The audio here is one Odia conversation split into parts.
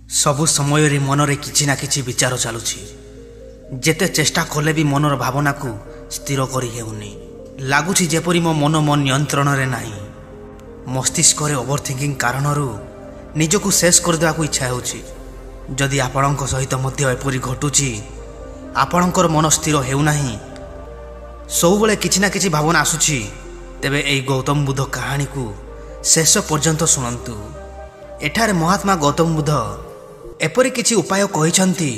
ସବୁ ସମୟରେ ମନରେ କିଛି ନା କିଛି ବିଚାର ଚାଲୁଛି। ଯେତେ ଚେଷ୍ଟା କଲେ ବି ମନର ଭାବନାକୁ ସ୍ଥିର କରି ହେଉନି। ଲାଗୁଛି ଯେପରି ମୋ ମନ ମୋ ନିୟନ୍ତ୍ରଣରେ ନାହିଁ। ମସ୍ତିଷ୍କରେ ଓଭରଥିଙ୍କିଂ କାରଣରୁ ନିଜକୁ ଶେଷ କରିଦେବାକୁ ଇଚ୍ଛା ହେଉଛି। ଯଦି ଆପଣଙ୍କ ସହିତ ମଧ୍ୟ ଏପରି ଘଟୁଛି, ଆପଣଙ୍କର ମନ ସ୍ଥିର ହେଉନାହିଁ, ସବୁବେଳେ କିଛି ନା କିଛି ଭାବନା ଆସୁଛି, ତେବେ ଏହି ଗୌତମ ବୁଦ୍ଧ କାହାଣୀକୁ ଶେଷ ପର୍ଯ୍ୟନ୍ତ ଶୁଣନ୍ତୁ। ଏଠାରେ ମହାତ୍ମା ଗୌତମ ବୁଦ୍ଧ ଏପରି କିଛି ଉପାୟ କହିଛନ୍ତି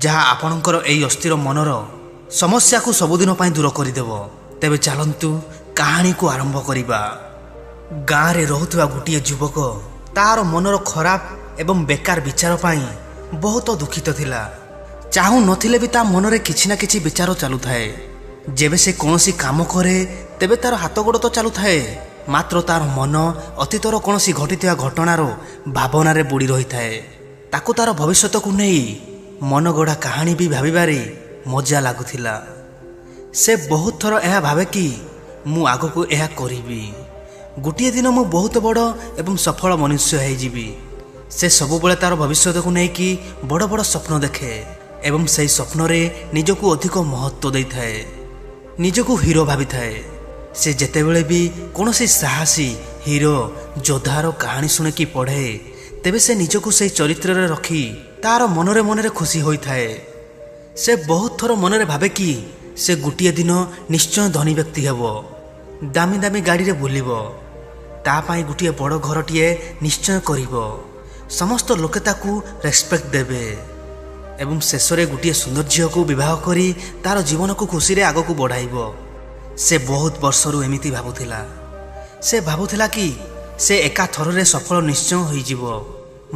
ଯାହା ଆପଣଙ୍କର ଏହି ଅସ୍ଥିର ମନର ସମସ୍ୟାକୁ ସବୁଦିନ ପାଇଁ ଦୂର କରିଦେବ। ତେବେ ଚାଲନ୍ତୁ କାହାଣୀକୁ ଆରମ୍ଭ କରିବା। ଗାଁରେ ରହୁଥିବା ଗୋଟିଏ ଯୁବକ ତାର ମନର ଖରାପ ଏବଂ ବେକାର ବିଚାର ପାଇଁ ବହୁତ ଦୁଃଖିତ ଥିଲା। ଚାହୁଁ ନଥିଲେ ବି ତା ମନରେ କିଛି ନା କିଛି ବିଚାର ଚାଲୁଥାଏ। ଯେବେ ସେ କୌଣସି କାମ କରେ ତେବେ ତାର ହାତ ଗୋଡ଼ ତ ଚାଲୁଥାଏ, ମାତ୍ର ତାର ମନ ଅତୀତର କୌଣସି ଘଟିଥିବା ଘଟଣାର ଭାବନାରେ ବୁଡ଼ି ରହିଥାଏ। ତାକୁ ତାର ଭବିଷ୍ୟତକୁ ନେଇ ମନଗଢ଼ା କାହାଣୀ ବି ଭାବିବାରେ ମଜା ଲାଗୁଥିଲା। ସେ ବହୁତ ଥର ଏହା ଭାବେ କି ମୁଁ ଆଗକୁ ଏହା କରିବି, ଗୋଟିଏ ଦିନ ମୁଁ ବହୁତ ବଡ଼ ଏବଂ ସଫଳ ମନୁଷ୍ୟ ହେଇଯିବି। ସେ ସବୁବେଳେ ତାର ଭବିଷ୍ୟତକୁ ନେଇକି ବଡ଼ ବଡ଼ ସ୍ୱପ୍ନ ଦେଖେ ଏବଂ ସେହି ସ୍ୱପ୍ନରେ ନିଜକୁ ଅଧିକ ମହତ୍ତ୍ୱ ଦେଇଥାଏ, ନିଜକୁ ହିରୋ ଭାବିଥାଏ। ସେ ଯେତେବେଳେ ବି କୌଣସି ସାହସୀ ହିରୋ ଯୋଦ୍ଧାର କାହାଣୀ ଶୁଣିକି ପଢ଼େ, ତେବେ ସେ ନିଜକୁ ସେହି ଚରିତ୍ରରେ ରଖି ତାର ମନରେ ମନରେ ଖୁସି ହୋଇଥାଏ। ସେ ବହୁତ ଥର ମନରେ ଭାବେ କି ସେ ଗୋଟିଏ ଦିନ ନିଶ୍ଚୟ ଧନୀ ବ୍ୟକ୍ତି ହେବ, ଦାମୀ ଦାମୀ ଗାଡ଼ିରେ ବୁଲିବ, ତା ପାଇଁ ଗୋଟିଏ ବଡ଼ ଘରଟିଏ ନିଶ୍ଚୟ କରିବ, ସମସ୍ତ ଲୋକେ ତାକୁ ରେସ୍ପେକ୍ଟ ଦେବେ ଏବଂ ଶେଷରେ ଗୋଟିଏ ସୁନ୍ଦର ଝିଅକୁ ବିବାହ କରି ତାର ଜୀବନକୁ ଖୁସିରେ ଆଗକୁ ବଢ଼ାଇବ। ସେ ବହୁତ ବର୍ଷରୁ ଏମିତି ଭାବୁଥିଲା। ସେ ଭାବୁଥିଲା କି ସେ ଏକା ଥରରେ ସଫଳ ନିଶ୍ଚୟ ହୋଇଯିବ,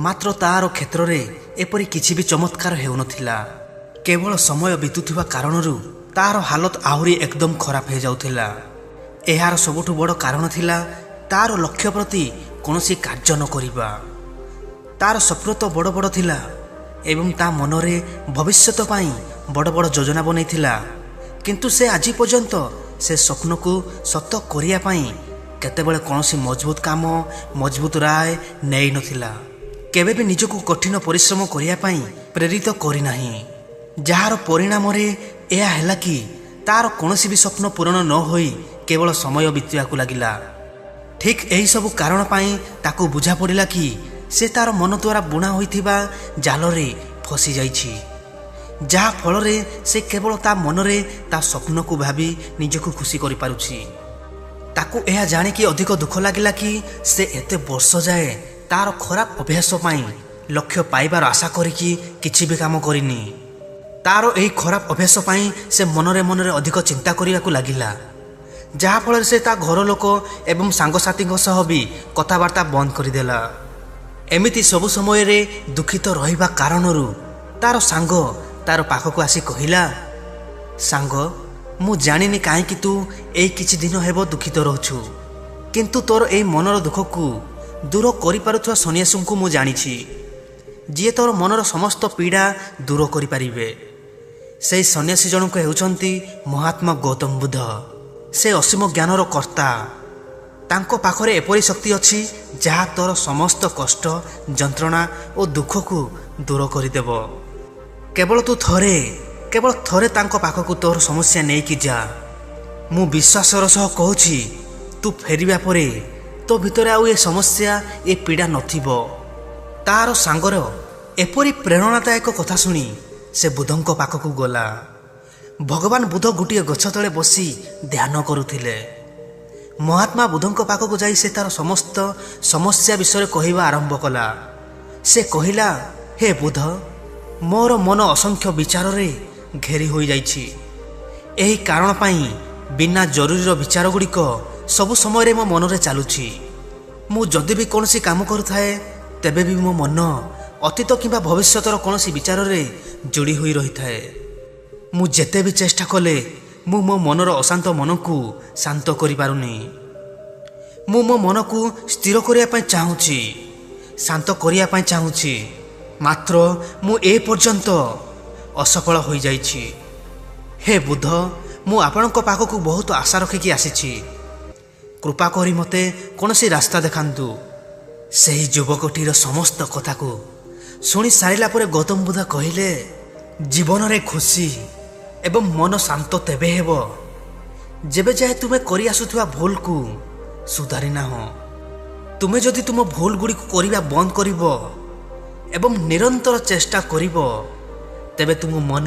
ମାତ୍ର ତାର କ୍ଷେତ୍ରରେ ଏପରି କିଛି ବି ଚମତ୍କାର ହେଉନଥିଲା। କେବଳ ସମୟ ବିତୁଥିବା କାରଣରୁ ତାର ହାଲତ ଆହୁରି ଏକଦମ ଖରାପ ହୋଇଯାଉଥିଲା। ଏହାର ସବୁଠୁ ବଡ଼ କାରଣ ଥିଲା ତାର ଲକ୍ଷ୍ୟ ପ୍ରତି କୌଣସି କାର୍ଯ୍ୟ ନ କରିବା। ତାର ସ୍ୱପ୍ନ ତ ବଡ଼ ବଡ଼ ଥିଲା ଏବଂ ତା ମନରେ ଭବିଷ୍ୟତ ପାଇଁ ବଡ଼ ବଡ଼ ଯୋଜନା ବନେଇଥିଲା, କିନ୍ତୁ ସେ ଆଜି ପର୍ଯ୍ୟନ୍ତ ସେ ସ୍ୱପ୍ନକୁ ସତ କରିବା ପାଇଁ କେତେବେଳେ କୌଣସି ମଜବୁତ କାମ, ମଜବୁତ ରାୟ ନେଇନଥିଲା। କେବେ ବି ନିଜକୁ କଠିନ ପରିଶ୍ରମ କରିବା ପାଇଁ ପ୍ରେରିତ କରିନାହିଁ, ଯାହାର ପରିଣାମରେ ଏହା ହେଲା କି ତାର କୌଣସି ବି ସ୍ୱପ୍ନ ପୂରଣ ନ ହୋଇ କେବଳ ସମୟ ବିତିବାକୁ ଲାଗିଲା। ଠିକ୍ ଏହିସବୁ କାରଣ ପାଇଁ ତାକୁ ବୁଝା ପଡ଼ିଲା କି ସେ ତାର ମନ ଦ୍ୱାରା ବୁଣା ହୋଇଥିବା ଜାଲରେ ଫସିଯାଇଛି, ଯାହା ଫଳରେ ସେ କେବଳ ତା ମନରେ ତା ସ୍ୱପ୍ନକୁ ଭାବି ନିଜକୁ ଖୁସି କରିପାରୁଛି। ତାକୁ ଏହା ଜାଣିକି ଅଧିକ ଦୁଃଖ ଲାଗିଲା କି ସେ ଏତେ ବର୍ଷ ଯାଏ ତାର ଖରାପ ଅଭ୍ୟାସ ପାଇଁ ଲକ୍ଷ୍ୟ ପାଇବାର ଆଶା କରିକି କିଛି ବି କାମ କରିନି। ତାର ଏହି ଖରାପ ଅଭ୍ୟାସ ପାଇଁ ସେ ମନରେ ମନରେ ଅଧିକ ଚିନ୍ତା କରିବାକୁ ଲାଗିଲା, ଯାହାଫଳରେ ସେ ତା ଘର ଲୋକ ଏବଂ ସାଙ୍ଗସାଥୀଙ୍କ ସହ ବି କଥାବାର୍ତ୍ତା ବନ୍ଦ କରିଦେଲା। ଏମିତି ସବୁ ସମୟରେ ଦୁଃଖିତ ରହିବା କାରଣରୁ ତାର ସାଙ୍ଗ ତାର ପାଖକୁ ଆସି କହିଲା, ସାଙ୍ଗ, ମୁଁ ଜାଣିନି କାହିଁକି ତୁ ଏଇ କିଛି ଦିନ ହେବ ଦୁଃଖିତ ରହୁଛୁ, କିନ୍ତୁ ତୋର ଏଇ ମନର ଦୁଃଖକୁ ଦୂର କରିପାରୁଥିବା ସନ୍ନ୍ୟାସୀଙ୍କୁ ମୁଁ ଜାଣିଛି, ଯିଏ ତୋର ମନର ସମସ୍ତ ପୀଡ଼ା ଦୂର କରିପାରିବେ। ସେହି ସନ୍ନ୍ୟାସୀ ଜଣକ ହେଉଛନ୍ତି ମହାତ୍ମା ଗୌତମ ବୁଦ୍ଧ। ସେ ଅସୀମ ଜ୍ଞାନର କର୍ତ୍ତା। ତାଙ୍କ ପାଖରେ ଏପରି ଶକ୍ତି ଅଛି ଯାହା ତୋର ସମସ୍ତ କଷ୍ଟ, ଯନ୍ତ୍ରଣା ଓ ଦୁଃଖକୁ ଦୂର କରିଦେବ। କେବଳ ଥରେ ତାଙ୍କ ପାଖକୁ ତୋର ସମସ୍ୟା ନେଇକି ଯା। ମୁଁ ବିଶ୍ୱାସର ସହ କହୁଛି, ତୁ ଫେରିବା ପରେ ତୋ ଭିତରେ ଆଉ ଏ ସମସ୍ୟା, ଏ ପୀଡ଼ା ନଥିବ। ତାର ସାଙ୍ଗର ଏପରି ପ୍ରେରଣାଦାୟକ କଥା ଶୁଣି ସେ ବୁଦ୍ଧଙ୍କ ପାଖକୁ ଗଲା। ଭଗବାନ ବୁଦ୍ଧ ଗୋଟିଏ ଗଛ ତଳେ ବସି ଧ୍ୟାନ କରୁଥିଲେ। ମହାତ୍ମା ବୁଦ୍ଧଙ୍କ ପାଖକୁ ଯାଇ ସେ ତାର ସମସ୍ତ ସମସ୍ୟା ବିଷୟରେ କହିବା ଆରମ୍ଭ କଲା। ସେ କହିଲା, ହେ ବୁଦ୍ଧ, ମୋର ମନ ଅସଂଖ୍ୟ ବିଚାରରେ ଘେରି ହୋଇଯାଇଛି। ଏହି କାରଣ ପାଇଁ ବିନା ଜରୁରୀର ବିଚାର ଗୁଡ଼ିକ ସବୁ ସମୟରେ ମୋ ମନରେ ଚାଲୁଛି। ମୁଁ ଯଦି ବି କୌଣସି କାମ କରୁଥାଏ, ତେବେ ବି ମୋ ମନ ଅତୀତ କିମ୍ବା ଭବିଷ୍ୟତର କୌଣସି ବିଚାରରେ ଯୋଡ଼ି ହୋଇ ରହିଥାଏ। ମୁଁ ଯେତେ ବି ଚେଷ୍ଟା କଲେ ମୁଁ ମୋ ମନର ଅଶାନ୍ତ ମନକୁ ଶାନ୍ତ କରିପାରୁନି। ମୁଁ ମୋ ମନକୁ ସ୍ଥିର କରିବା ପାଇଁ ଚାହୁଁଛି, ଶାନ୍ତ କରିବା ପାଇଁ ଚାହୁଁଛି, ମାତ୍ର ମୁଁ ଏ ପର୍ଯ୍ୟନ୍ତ ଅସଫଳ ହୋଇଯାଇଛି। ହେ ବୁଦ୍ଧ, ମୁଁ ଆପଣଙ୍କ ପାଖକୁ ବହୁତ ଆଶା ରଖିକି ଆସିଛି। କୃପା କରି ମୋତେ କୌଣସି ରାସ୍ତା ଦେଖାନ୍ତୁ। ସେହି ଯୁବକଟିର ସମସ୍ତ କଥାକୁ ଶୁଣି ସାରିଲା ପରେ ଗୌତମ ବୁଦ୍ଧ କହିଲେ, ଜୀବନରେ ଖୁସି ଏବଂ ମନ ଶାନ୍ତ ତେବେ ହେବ ଯେବେ ଯାଏ ତୁମେ କରିଆସୁଥିବା ଭୁଲକୁ ସୁଧାରି ନାହଁ। ତୁମେ ଯଦି ତୁମ ଭୁଲ ଗୁଡ଼ିକୁ କରିବା ବନ୍ଦ କରିବ ଏବଂ ନିରନ୍ତର ଚେଷ୍ଟା କରିବ, ତେବେ ତୁମ ମନ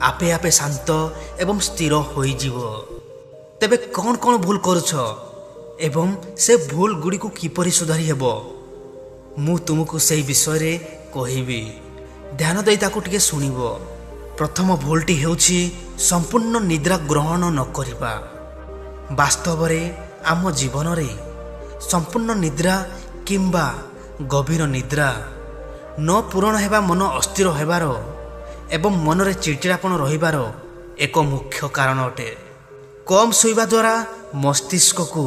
ଆପେ ଆପେ ଶାନ୍ତ ଏବଂ ସ୍ଥିର ହୋଇଯିବ। ତେବେ କ'ଣ କ'ଣ ଭୁଲ କରୁଛ ଏବଂ ସେ ଭୁଲ ଗୁଡ଼ିକୁ କିପରି ସୁଧାରି ହେବ, ମୁଁ ତୁମକୁ ସେହି ବିଷୟରେ କହିବି। ଧ୍ୟାନ ଦେଇ ତାକୁ ଟିକେ ଶୁଣିବ। ପ୍ରଥମ ଭୁଲଟି ହେଉଛି ସମ୍ପୂର୍ଣ୍ଣ ନିଦ୍ରା ଗ୍ରହଣ ନ କରିବା। ବାସ୍ତବରେ ଆମ ଜୀବନରେ ସମ୍ପୂର୍ଣ୍ଣ ନିଦ୍ରା କିମ୍ବା ଗଭୀର ନିଦ୍ରା ନ ପୂରଣ ହେବା ମନ ଅସ୍ଥିର ହେବାର ଏବଂ ମନରେ ଚିଡ଼ଚିଡ଼ାପଣ ରହିବାର ଏକ ମୁଖ୍ୟ କାରଣ ଅଟେ। କମ୍ ଶୋଇବା ଦ୍ୱାରା ମସ୍ତିଷ୍କକୁ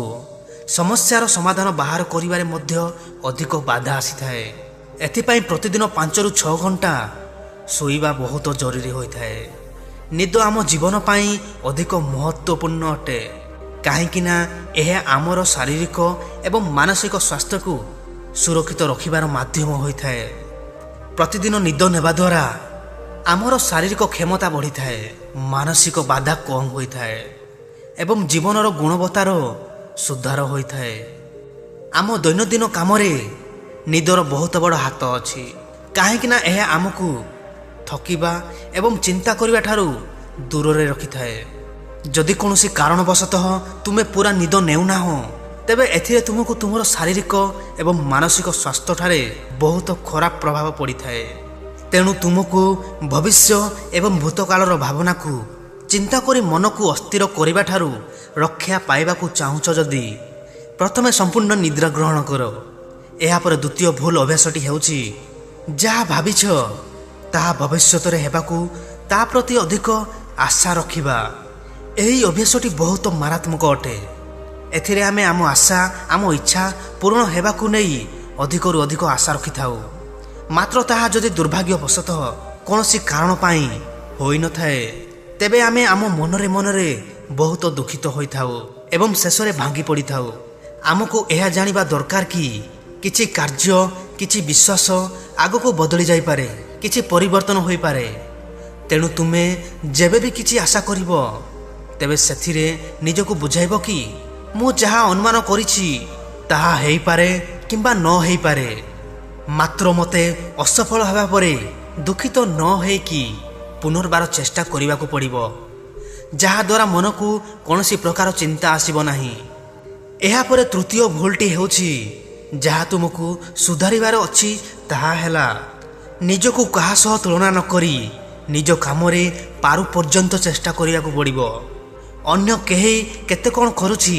ସମସ୍ୟାର ସମାଧାନ ବାହାର କରିବାରେ ମଧ୍ୟ ଅଧିକ ବାଧା ଆସିଥାଏ। ଏଥିପାଇଁ ପ୍ରତିଦିନ 5ରୁ 6 ଘଣ୍ଟା ଶୋଇବା ବହୁତ ଜରୁରୀ ହୋଇଥାଏ। ନିଦ ଆମ ଜୀବନ ପାଇଁ ଅଧିକ ମହତ୍ତ୍ୱପୂର୍ଣ୍ଣ ଅଟେ, କାହିଁକି ନା ଏହା ଆମର ଶାରୀରିକ ଏବଂ ମାନସିକ ସ୍ୱାସ୍ଥ୍ୟକୁ ସୁରକ୍ଷିତ ରଖିବାର ମାଧ୍ୟମ ହୋଇଥାଏ। ପ୍ରତିଦିନ ନିଦ ନେବା ଦ୍ୱାରା ଆମର ଶାରୀରିକ କ୍ଷମତା ବଢ଼ିଥାଏ, ମାନସିକ ବାଧା କମ୍ ହୋଇଥାଏ ଏବଂ ଜୀବନର ଗୁଣବତ୍ତାର ସୁଧାର ହୋଇଥାଏ। ଆମ ଦୈନନ୍ଦିନ କାମରେ ନିଦର ବହୁତ ବଡ଼ ହାତ ଅଛି, କାହିଁକି ନା ଏହା ଆମକୁ ଥକିବା ଏବଂ ଚିନ୍ତା କରିବା ଠାରୁ ଦୂରରେ ରଖିଥାଏ। ଯଦି କୌଣସି କାରଣବଶତଃ ତୁମେ ପୁରା ନିଦ ନେଉନାହଁ, ତେବେ ଏଥିରେ ତୁମକୁ ତୁମର ଶାରୀରିକ ଏବଂ ମାନସିକ ସ୍ୱାସ୍ଥ୍ୟଠାରେ ବହୁତ ଖରାପ ପ୍ରଭାବ ପଡ଼ିଥାଏ। ତେଣୁ ତୁମକୁ ଭବିଷ୍ୟ ଏବଂ ଭୂତକାଳର ଭାବନାକୁ ଚିନ୍ତା କରି ମନକୁ ଅସ୍ଥିର କରିବା ଠାରୁ ରକ୍ଷା ପାଇବାକୁ ଚାହୁଁଛ ଯଦି ପ୍ରଥମେ ସମ୍ପୂର୍ଣ୍ଣ ନିଦ୍ରା ଗ୍ରହଣ କର। ଏହାପରେ ଦ୍ୱିତୀୟ ଭୁଲ ଅଭ୍ୟାସଟି ହେଉଛି ଯାହା ଭାବିଛ ତାହା ଭବିଷ୍ୟତରେ ହେବାକୁ ତା ପ୍ରତି ଅଧିକ ଆଶା ରଖିବା। ଏହି ଅଭ୍ୟାସଟି ବହୁତ ମାରାତ୍ମକ ଅଟେ। ଏଥିରେ ଆମେ ଆମ ଆଶା, ଆମ ଇଚ୍ଛା ପୂରଣ ହେବାକୁ ନେଇ ଅଧିକରୁ ଅଧିକ ଆଶା ରଖିଥାଉ। ମାତ୍ର ତାହା ଯଦି ଦୁର୍ଭାଗ୍ୟବଶତଃ କୌଣସି କାରଣ ପାଇଁ ହୋଇନଥାଏ, ତେବେ ଆମେ ଆମ ମନରେ ବହୁତ ଦୁଃଖିତ ହୋଇଥାଉ ଏବଂ ଶେଷରେ ଭାଙ୍ଗି ପଡ଼ିଥାଉ। ଆମକୁ ଏହା ଜାଣିବା ଦରକାର କି କିଛି କାର୍ଯ୍ୟ, କିଛି ବିଶ୍ୱାସ ଆଗକୁ ବଦଳି ଯାଇପାରେ, କିଛି ପରିବର୍ତ୍ତନ ହୋଇପାରେ। ତେଣୁ ତୁମେ ଯେବେ ବି କିଛି ଆଶା କରିବ, ତେବେ ସେଥିରେ ନିଜକୁ ବୁଝାଇବ କି ମୁଁ ଯାହା ଅନୁମାନ କରିଛି ତାହା ହେଇପାରେ କିମ୍ବା ନ ହେଇପାରେ। ମାତ୍ର ମୋତେ ଅସଫଳ ହେବା ପରେ ଦୁଃଖିତ ନ ହେଇକି ପୁନର୍ବାର ଚେଷ୍ଟା କରିବାକୁ ପଡ଼ିବ, ଯାହାଦ୍ୱାରା ମନକୁ କୌଣସି ପ୍ରକାର ଚିନ୍ତା ଆସିବ ନାହିଁ। ଏହାପରେ ତୃତୀୟ ଭୁଲଟି ହେଉଛି ଯାହା ତୁମକୁ ସୁଧାରିବାର ଅଛି, ତାହା ହେଲା ନିଜକୁ କାହା ସହ ତୁଳନା ନ କରି ନିଜ କାମରେ ପାରୁ ପର୍ଯ୍ୟନ୍ତ ଚେଷ୍ଟା କରିବାକୁ ପଡ଼ିବ। ଅନ୍ୟ କେହି କେତେ କ'ଣ କରିଛି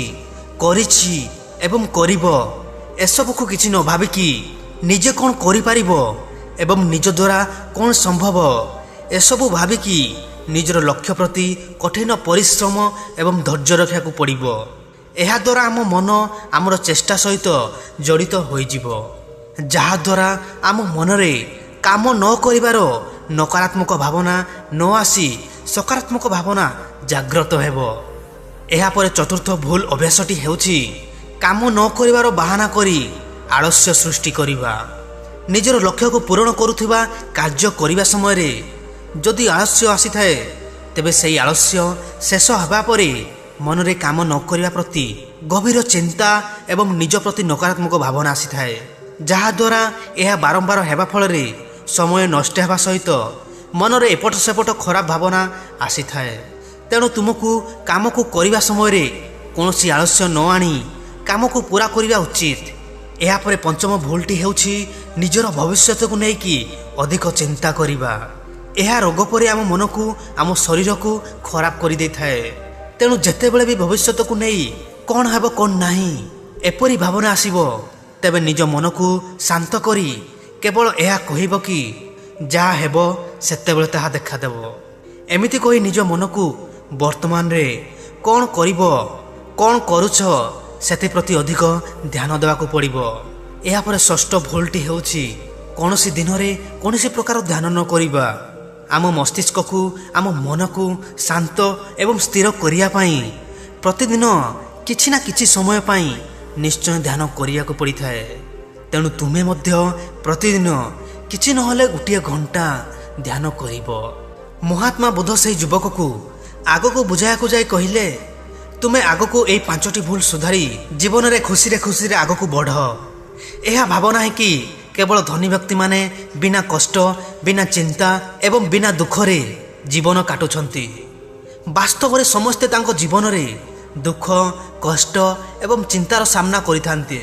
ଏବଂ କରିବ, ଏସବୁକୁ କିଛି ନ ଭାବିକି ନିଜେ କ'ଣ କରିପାରିବ ଏବଂ ନିଜ ଦ୍ୱାରା କ'ଣ ସମ୍ଭବ, ଏସବୁ ଭାବିକି ନିଜର ଲକ୍ଷ୍ୟ ପ୍ରତି କଠିନ ପରିଶ୍ରମ ଏବଂ ଧୈର୍ଯ୍ୟ ରଖିବାକୁ ପଡ଼ିବ। ଏହାଦ୍ୱାରା ଆମ ମନ ଆମର ଚେଷ୍ଟା ସହିତ ଜଡ଼ିତ ହୋଇଯିବ, ଯାହାଦ୍ୱାରା ଆମ ମନରେ କାମ ନ କରିବାର ନକାରାତ୍ମକ ଭାବନା ନ ଆସି ସକାରାତ୍ମକ ଭାବନା ଜାଗ୍ରତ ହେବ। ଏହାପରେ ଚତୁର୍ଥ ଭୁଲ ଅଭ୍ୟାସଟି ହେଉଛି କାମ ନ କରିବାର ବାହାନା କରି ଆଳସ୍ୟ ସୃଷ୍ଟି କରିବା। ନିଜର ଲକ୍ଷ୍ୟକୁ ପୂରଣ କରୁଥିବା କାର୍ଯ୍ୟ କରିବା ସମୟରେ ଯଦି ଆଳସ୍ୟ ଆସିଥାଏ, ତେବେ ସେହି ଆଳସ୍ୟ ଶେଷ ହେବା ପରେ ମନରେ କାମ ନ କରିବା ପ୍ରତି ଗଭୀର ଚିନ୍ତା ଏବଂ ନିଜ ପ୍ରତି ନକାରାତ୍ମକ ଭାବନା ଆସିଥାଏ, ଯାହାଦ୍ୱାରା ଏହା ବାରମ୍ବାର ହେବା ଫଳରେ ସମୟ ନଷ୍ଟ ହେବା ସହିତ ମନରେ ଏପଟ ସେପଟ ଖରାପ ଭାବନା ଆସିଥାଏ। ତେଣୁ ତୁମକୁ କାମକୁ କରିବା ସମୟରେ କୌଣସି ଆଳସ୍ୟ ନ ଆଣି କାମକୁ ପୂରା କରିବା ଉଚିତ। ଏହାପରେ ପଞ୍ଚମ ଭୁଲଟି ହେଉଛି ନିଜର ଭବିଷ୍ୟତକୁ ନେଇକି ଅଧିକ ଚିନ୍ତା କରିବା। ଏହା ରୋଗ ପରି ଆମ ମନକୁ, ଆମ ଶରୀରକୁ ଖରାପ କରିଦେଇଥାଏ। ତେଣୁ ଯେତେବେଳେ ବି ଭବିଷ୍ୟତକୁ ନେଇ କ'ଣ ହେବ କ'ଣ ନାହିଁ ଏପରି ଭାବନା ଆସିବ, ତେବେ ନିଜ ମନକୁ ଶାନ୍ତ କରି କେବଳ ଏହା କହିବ କି ଯାହା ହେବ ସେତେବେଳେ ତାହା ଦେଖାଦେବ। ଏମିତି କହି ନିଜ ମନକୁ ବର୍ତ୍ତମାନରେ କ'ଣ କରିବ, କ'ଣ କରୁଛ ସେଥିପ୍ରତି ଅଧିକ ଧ୍ୟାନ ଦେବାକୁ ପଡ଼ିବ। ଏହାପରେ ଷଷ୍ଠ ଭୁଲଟି ହେଉଛି କୌଣସି ଦିନରେ କୌଣସି ପ୍ରକାର ଧ୍ୟାନ ନ କରିବା। ଆମ ମସ୍ତିଷ୍କକୁ, ଆମ ମନକୁ ଶାନ୍ତ ଏବଂ ସ୍ଥିର କରିବା ପାଇଁ ପ୍ରତିଦିନ କିଛି ନା କିଛି ସମୟ ପାଇଁ ନିଶ୍ଚୟ ଧ୍ୟାନ କରିବାକୁ ପଡ଼ିଥାଏ। ତେଣୁ ତୁମେ ମଧ୍ୟ ପ୍ରତିଦିନ କିଛି ନହେଲେ ଗୋଟିଏ ଘଣ୍ଟା ଧ୍ୟାନ କରିବ। ମହାତ୍ମା ବୁଦ୍ଧ ସେହି ଯୁବକକୁ ଆଗକୁ ବୁଝାଇବାକୁ ଯାଇ କହିଲେ, ତୁମେ ଆଗକୁ ଏଇ 5ଟି ଭୁଲ ସୁଧାରି ଜୀବନରେ ଖୁସିରେ ଖୁସିରେ ଆଗକୁ ବଢ଼। ଏହା ଭାବ ନାହିଁ କି କେବଳ ଧନୀ ବ୍ୟକ୍ତିମାନେ ବିନା କଷ୍ଟ, ବିନା ଚିନ୍ତା ଏବଂ ବିନା ଦୁଃଖରେ ଜୀବନ କାଟୁଛନ୍ତି। ବାସ୍ତବରେ ସମସ୍ତେ ତାଙ୍କ ଜୀବନରେ ଦୁଃଖ, କଷ୍ଟ ଏବଂ ଚିନ୍ତାର ସାମ୍ନା କରିଥାନ୍ତି।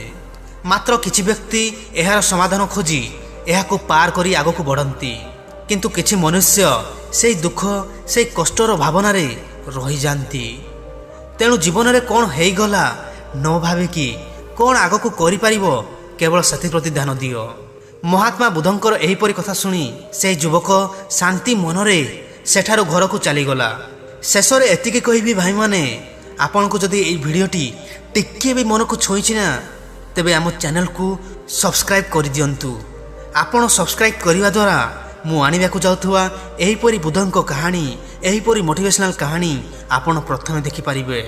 ମାତ୍ର କିଛି ବ୍ୟକ୍ତି ଏହାର ସମାଧାନ ଖୋଜି ଏହାକୁ ପାର କରି ଆଗକୁ ବଢ଼ନ୍ତି। କିନ୍ତୁ କିଛି ମନୁଷ୍ୟ ସେହି ଦୁଃଖ, ସେହି କଷ୍ଟର ଭାବନାରେ ରହିଯାଆନ୍ତି। ତେଣୁ ଜୀବନରେ କ'ଣ ହେଇଗଲା ନ ଭାବିକି କ'ଣ ଆଗକୁ କରିପାରିବ, କେବଳ ସେଥିପ୍ରତି ଧ୍ୟାନ ଦିଅ। ମହାତ୍ମା ବୁଦ୍ଧଙ୍କର ଏହିପରି କଥା ଶୁଣି ସେହି ଯୁବକ ଶାନ୍ତି ମନରେ ସେଠାରୁ ଘରକୁ ଚାଲିଗଲା। ଶେଷରେ ଏତିକି କହିବି ଭାଇମାନେ, ଆପଣଙ୍କୁ ଯଦି ଏହି ଭିଡ଼ିଓଟି ଟିକିଏ ବି ମନକୁ ଛୁଇଁଛି ନା, ତେବେ ଆମ ଚ୍ୟାନେଲକୁ ସବସ୍କ୍ରାଇବ୍ କରିଦିଅନ୍ତୁ। ଆପଣ ସବସ୍କ୍ରାଇବ୍ କରିବା ଦ୍ୱାରା ମୁଁ ଆଣିବାକୁ ଯାଉଥିବା ଏହିପରି ବୁଦ୍ଧଙ୍କ କାହାଣୀ, ଏହିପରି ମୋଟିଭେସନାଲ୍ କାହାଣୀ ଆପଣ ପ୍ରଥମେ ଦେଖିପାରିବେ।